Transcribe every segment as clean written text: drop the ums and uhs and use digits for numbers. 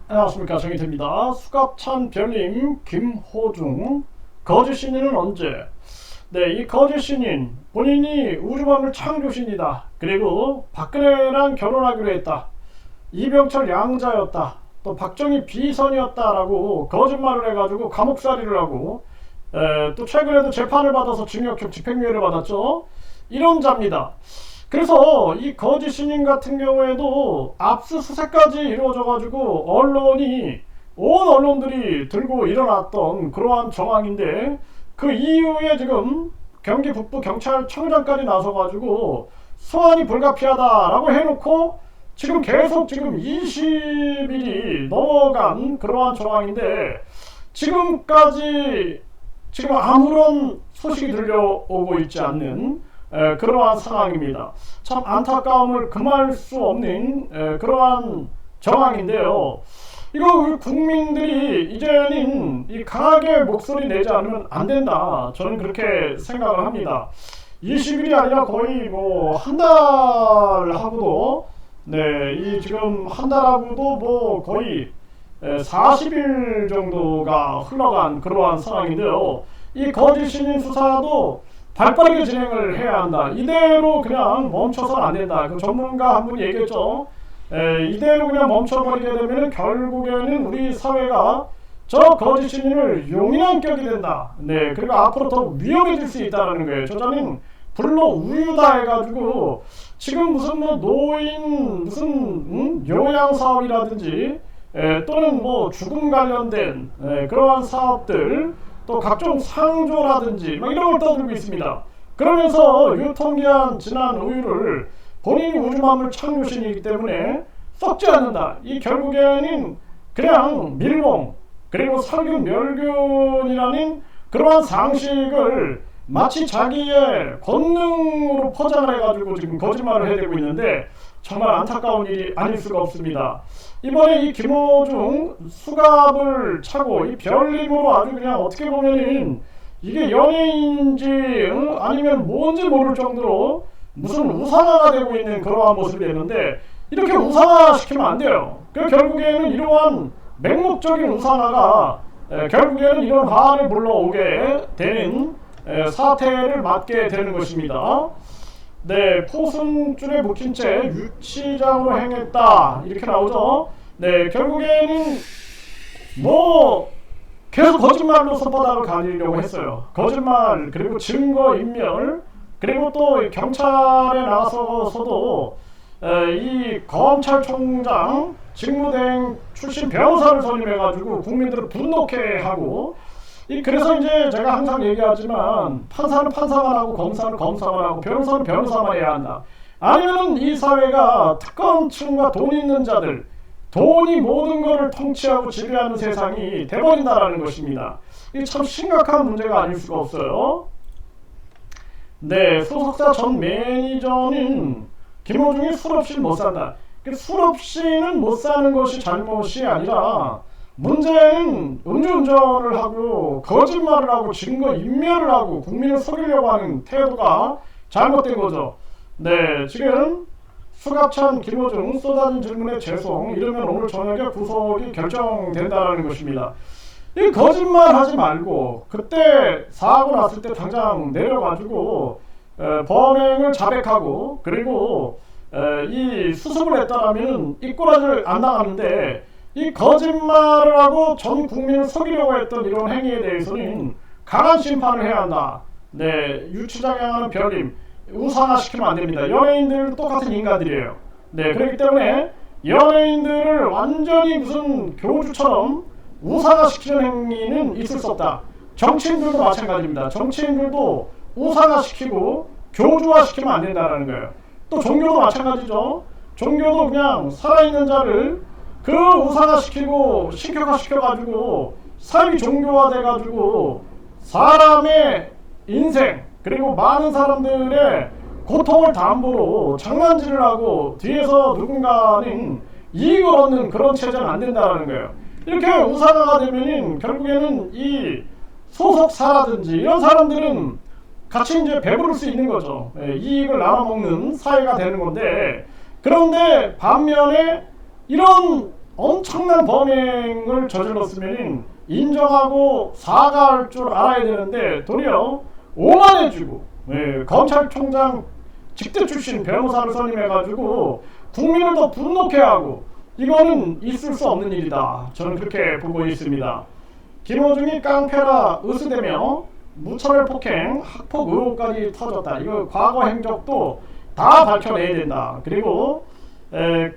안녕하십니까, 정의태입니다. 수갑찬 별님 김호중. 거짓 신인은 언제? 네, 이 거짓 신인 본인이 우주만물 창조신이다, 그리고 박근혜랑 결혼하기로 했다, 이병철 양자였다, 또 박정희 비선이었다라고 거짓말을 해가지고 감옥살이를 하고, 또 최근에도 재판을 받아서 징역형 집행유예를 받았죠. 이런 자입니다. 그래서 이 거짓 신인 같은 경우에도 압수수색까지 이루어져가지고 언론이, 온 언론들이 들고 일어났던 그러한 정황인데, 그 이후에 지금 경기 북부 경찰청장까지 나서가지고 소환이 불가피하다라고 해놓고 지금 계속 지금 20일이 넘어간 그러한 정황인데, 지금까지 지금 아무런 소식이 들려오고 있지 않는 그러한 상황입니다. 참 안타까움을 금할 수 없는 그러한 정황인데요. 이거 국민들이 이제는 이 강하게 목소리 내지 않으면 안 된다, 저는 그렇게 생각을 합니다. 20일이 아니라 거의 뭐 한 달하고도, 네, 이 지금 한 달하고도 뭐 거의 40일 정도가 흘러간 그러한 상황인데요. 이 거짓 신인 수사도 발빠르게 진행을 해야 한다. 이대로 그냥 멈춰서는 안 된다. 그 전문가 한 분이 얘기했죠. 이대로 그냥 멈춰버리게 되면 결국에는 우리 사회가 저 거짓 신인을 용인한 격이 된다. 네, 그리고 앞으로 더 위험해질 수 있다는 거예요. 저자는 불로 우유다 해가지고 지금 무슨 뭐 노인 무슨 요양 사업이라든지, 또는 뭐 죽음 관련된 그러한 사업들, 또 각종 상조라든지 막 이런 걸 떠들고 있습니다. 그러면서 유통기한 지난 우유를 본인이 우주만물 창조신이기 때문에 썩지 않는다, 이 결국에는 그냥 밀봉 그리고 살균 멸균이라는 그러한 상식을 마치 자기의 권능으로 포장을 해가지고 지금 거짓말을 해대고 있는데, 정말 안타까운 일이 아닐 수가 없습니다. 이번에 이 김호중 수갑을 차고 이 별님으로 아주 그냥 어떻게 보면은 이게 연예인인지 아니면 뭔지 모를 정도로 무슨 우상화가 되고 있는 그러한 모습이 되는데, 이렇게 우상화 시키면 안 돼요. 그 결국에는 이러한 맹목적인 우상화가 결국에는 이런 화를 불러오게 되는 사태를 맞게 되는 것입니다. 네, 포승줄에 묶인 채 유치장으로 행했다, 이렇게 나오죠. 네, 결국에는 뭐 계속 거짓말로 손바닥을 가리려고 했어요. 거짓말, 그리고 증거인멸, 그리고 또 경찰에 나서서도 이 검찰총장 직무대행 출신 변호사를 선임해가지고 국민들을 분노케 하고, 그래서 이제 제가 항상 얘기하지만 판사는 판사만 하고 검사는 검사만 하고 변호사는 변호사만 해야 한다. 아니면 이 사회가 특권층과 돈 있는 자들, 돈이 모든 것을 통치하고 지배하는 세상이 돼버린다라는 것입니다. 이게 참 심각한 문제가 아닐 수가 없어요. 네, 소속사 전 매니저는 김호중이 술 없이는 못 산다. 술 없이는 못 사는 것이 잘못이 아니라, 문제는 음주운전을 하고 거짓말을 하고 증거인멸을 하고 국민을 속이려고 하는 태도가 잘못된 거죠. 네, 지금 수갑찬 김호중 쏟아진 질문에 죄송, 이러면 오늘 저녁에 구속이 결정된다는 것입니다. 이 거짓말 하지 말고 그때 사고 났을 때 당장 내려가지고 범행을 자백하고, 그리고 이 수습을 했다라면 이 꼬라지를 안 나가는데, 이 거짓말을 하고 전 국민을 속이려고 했던 이런 행위에 대해서는 강한 심판을 해야 한다. 네, 유치장에 하는 별님 우상화시키면 안 됩니다. 연예인들도 똑같은 인간들이에요. 네, 그렇기 때문에 연예인들을 완전히 무슨 교주처럼 우상화시키는 행위는 있을 수 없다. 정치인들도 마찬가지입니다. 정치인들도 우상화시키고 교주화시키면 안 된다는 거예요. 또 종교도 마찬가지죠. 종교도 그냥 살아있는 자를 그 우상화시키고 신격화시켜가지고 삶이 종교화돼가지고 사람의 인생, 그리고 많은 사람들의 고통을 담보로 장난질을 하고 뒤에서 누군가는 이익을 얻는 그런 체제는 안 된다는 거예요. 이렇게 우상화가 되면은 결국에는 이 소속사라든지 이런 사람들은 같이 이제 배부를 수 있는 거죠. 이익을 나눠먹는 사회가 되는 건데, 그런데 반면에 이런 엄청난 범행을 저질렀으면 인정하고 사과할 줄 알아야 되는데 도리어 오만해지고, 검찰총장 직대 출신 변호사를 선임해가지고 국민을 더 분노케 하고, 이거는 있을 수 없는 일이다. 저는 그렇게 보고 있습니다. 김호중이 깡패라 의수되며 무차별 폭행, 학폭 의혹까지 터졌다. 이거 과거 행적도 다 밝혀내야 된다. 그리고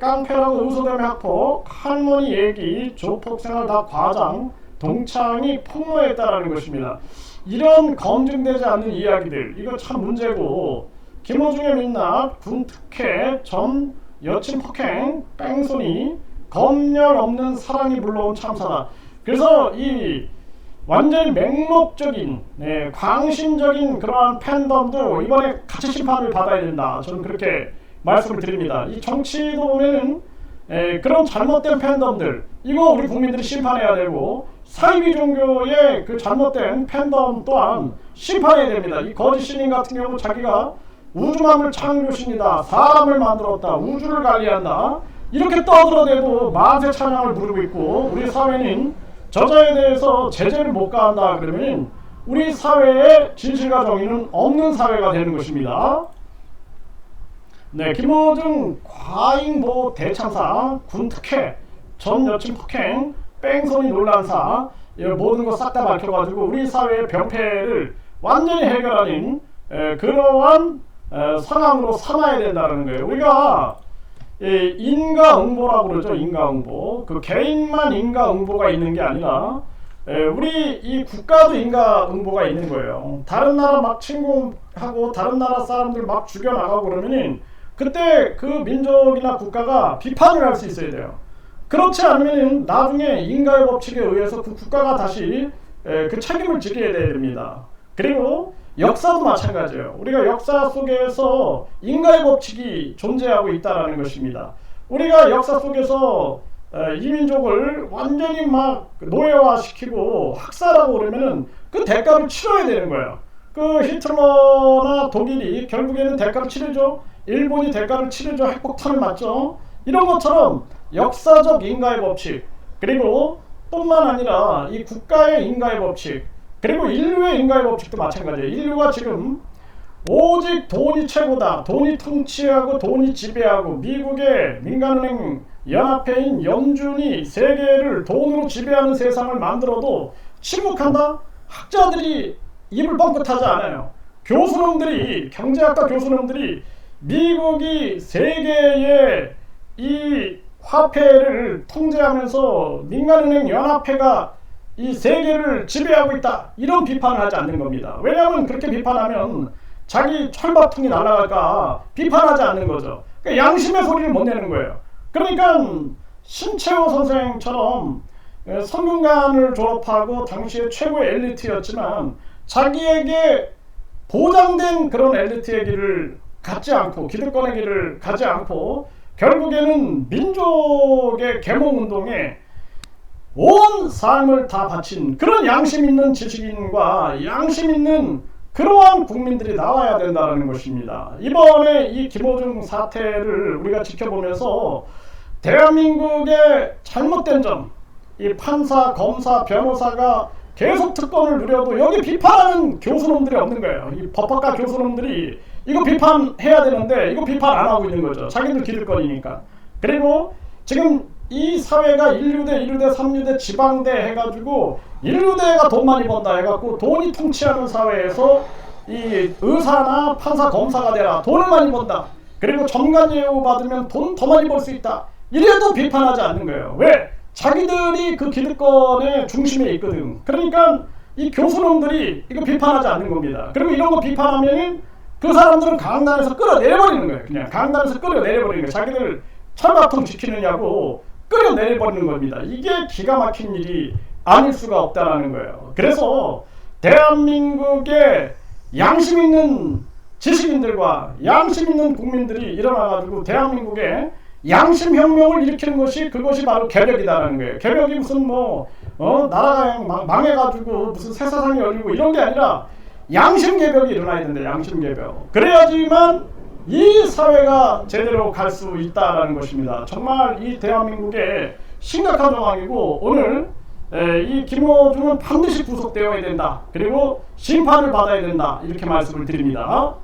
깡패라고 의소되며 학폭, 할머니 얘기, 조폭생활 다 과장, 동창이 폭로했다라는 것입니다. 이런 검증되지 않는 이야기들, 이거 참 문제고, 김호중의 민낯, 군 특혜, 전 여친 폭행, 뺑소니, 검열 없는 사랑이 불러온 참사다. 그래서 이 완전히 맹목적인, 광신적인 그러한 팬덤도 이번에 같이 심판을 받아야 된다. 저는 그렇게 말씀을 드립니다. 이 정치도 보면은 그런 잘못된 팬덤들, 이거 우리 국민들이 심판해야 되고, 사이비 종교의 그 잘못된 팬덤 또한 심판해야 됩니다. 이 거짓 신인 같은 경우 자기가 우주만물 창조신이다, 사람을 만들었다, 우주를 관리한다, 이렇게 떠들어대도 만세 찬양을 부르고 있고, 우리 사회는 저자에 대해서 제재를 못 가한다 그러면 우리 사회에 진실과 정의는 없는 사회가 되는 것입니다. 네, 김호중 과잉보 대참사, 군특혜, 전 여친 폭행, 뺑소니 논란사, 모든 거 싹 다 밝혀가지고 우리 사회의 병폐를 완전히 해결하는 그러한 상황으로 삼아야 된다는 거예요. 우리가 인과응보라고 그러죠. 인과응보. 그 개인만 인과응보가 있는 게 아니라 우리 이 국가도 인과응보가 있는 거예요. 다른 나라 막 침공하고 다른 나라 사람들 막 죽여나가고 그러면은 그때 그 민족이나 국가가 비판을 할 수 있어야 돼요. 그렇지 않으면 나중에 인과의 법칙에 의해서 그 국가가 다시 그 책임을 지게 됩니다. 그리고 역사도 마찬가지예요. 우리가 역사 속에서 인과의 법칙이 존재하고 있다는 것입니다. 우리가 역사 속에서 이 민족을 완전히 막 노예화시키고 학살하고 그러면은 그 대가를 치러야 되는 거예요. 그 히틀러나 독일이 결국에는 대가를 치르죠. 일본이 대가를 치르죠. 핵폭탄을 맞죠. 이런 것처럼 역사적 인과의 법칙, 그리고 뿐만 아니라 이 국가의 인과의 법칙, 그리고 인류의 인과의 법칙도 마찬가지예요. 인류가 지금 오직 돈이 최고다, 돈이 통치하고 돈이 지배하고, 미국의 민간은행 연합회인 연준이 세계를 돈으로 지배하는 세상을 만들어도 침묵한다? 학자들이 입을 뻥끗하지 않아요. 교수놈들이, 경제학과 교수놈들이 미국이 세계의 이 화폐를 통제하면서 민간은행 연합회가 이 세계를 지배하고 있다, 이런 비판을 하지 않는 겁니다. 왜냐하면 그렇게 비판하면 자기 철밥통이 날아갈까 비판하지 않는 거죠. 그러니까 양심의 소리를 못 내는 거예요. 그러니까 신채호 선생처럼 성균관을 졸업하고 당시에 최고의 엘리트였지만 자기에게 보장된 그런 엘리트의 길을 갖지 않고, 기득권의 길을 가지 않고 결국에는 민족의 계몽운동에 온 삶을 다 바친 그런 양심 있는 지식인과 양심 있는 그러한 국민들이 나와야 된다는 것입니다. 이번에 이 김호중 사태를 우리가 지켜보면서 대한민국의 잘못된 점, 이 판사, 검사, 변호사가 계속 특권을 누려도 여기 비판하는 교수놈들이 없는 거예요. 이 법학과 교수놈들이 이거 비판해야 되는데 이거 비판 안 하고 있는 거죠. 자기들 기득권이니까. 그리고 지금 이 사회가 1류대, 2류대, 3류대, 지방대 해가지고 1류대가 돈 많이 번다 해갖고 돈이 통치하는 사회에서 이 의사나 판사, 검사가 되라, 돈을 많이 번다, 그리고 정관예우 받으면 돈 더 많이 벌 수 있다, 이래도 비판하지 않는 거예요. 왜? 자기들이 그 기득권의 중심에 있거든. 그러니까 이 교수놈들이 이거 비판하지 않는 겁니다. 그리고 이런 거 비판하면 그 사람들은 강단에서 끌어내려버리는 거예요. 그냥 강단에서 끌어내려버리는 거예요. 자기들 철밥통 지키느냐고 끌어내려버리는 겁니다. 이게 기가 막힌 일이 아닐 수가 없다는 거예요. 그래서 대한민국의 양심 있는 지식인들과 양심 있는 국민들이 일어나가지고 대한민국에 양심혁명을 일으키는 것이, 그것이 바로 개벽이다라는 거예요. 개벽이 무슨 나라가 망해가지고 무슨 새 세상이 열리고 이런 게 아니라 양심개벽이 일어나야 된다. 양심개벽. 그래야지만 이 사회가 제대로 갈 수 있다라는 것입니다. 정말 이 대한민국에 심각한 상황이고 오늘 이 김호중은 반드시 구속되어야 된다. 그리고 심판을 받아야 된다. 이렇게 말씀을 드립니다.